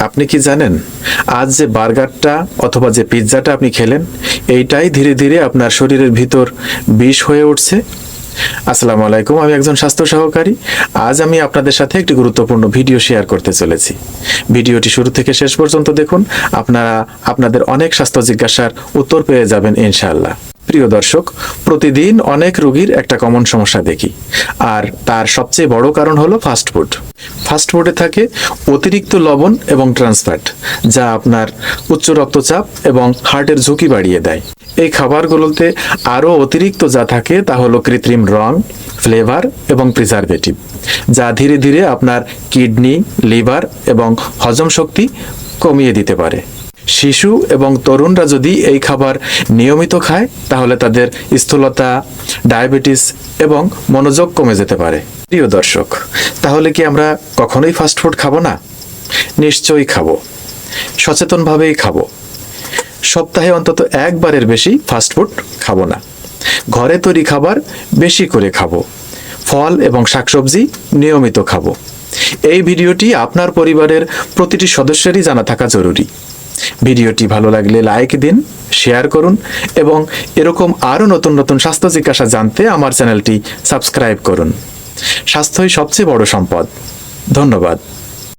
আপনি কি জানেন আজ যে বার্গারটা অথবা যে পিৎজাটা আপনি খেলেন এইটাই ধীরে ধীরে আপনার শরীরের ভিতর বিষ হয়ে উঠছে। আসসালামু আলাইকুম, আমি একজন স্বাস্থ্য সহকারী। আজ আমি আপনাদের সাথে একটি গুরুত্বপূর্ণ ভিডিও শেয়ার করতে চলেছি। ভিডিওটি শুরু থেকে শেষ পর্যন্ত দেখুন, আপনারা আপনাদের অনেক স্বাস্থ্য জিজ্ঞাসার উত্তর পেয়ে যাবেন ইনশাআল্লাহ। প্রিয় দর্শক, প্রতিদিন অনেক রোগীর একটা কমন সমস্যা দেখি, আর তার সবচেয়ে বড় কারণ হলো ফাস্টফুড। ফাস্টফুডে থাকে অতিরিক্ত লবণ এবং ট্রান্সফ্যাট, যা আপনার উচ্চ রক্তচাপ এবং হার্টের ঝুঁকি বাড়িয়ে দেয়। এই খাবারগুলোতে আরও অতিরিক্ত যা থাকে তা হলো কৃত্রিম রং, ফ্লেভার এবং প্রিজারভেটিভ, যা ধীরে ধীরে আপনার কিডনি, লিভার এবং হজম শক্তি কমিয়ে দিতে পারে। শিশু এবং তরুণরা যদি এই খাবার নিয়মিত খায় তাহলে তাদের স্থূলতা, ডায়াবেটিস এবং মনোযোগ কমে যেতে পারে। প্রিয় দর্শক, তাহলে কি আমরা কখনোই ফাস্টফুড খাবো না? নিশ্চয়ই খাবো, সচেতনভাবেই খাবো। সপ্তাহে অন্তত একবারের বেশি ফাস্টফুড খাবো না। ঘরে তৈরি খাবার বেশি করে খাবো। ফল এবং শাকসবজি নিয়মিত খাবো। এই ভিডিওটি আপনার পরিবারের প্রতিটি সদস্যেরই জানা থাকা জরুরি। ভিডিওটি ভালো লাগলে লাইক দিন, শেয়ার করুন এবং এরকম আরও নতুন নতুন স্বাস্থ্য জিজ্ঞাসা জানতে আমার চ্যানেলটি সাবস্ক্রাইব করুন। স্বাস্থ্যই সবচেয়ে বড় সম্পদ। ধন্যবাদ।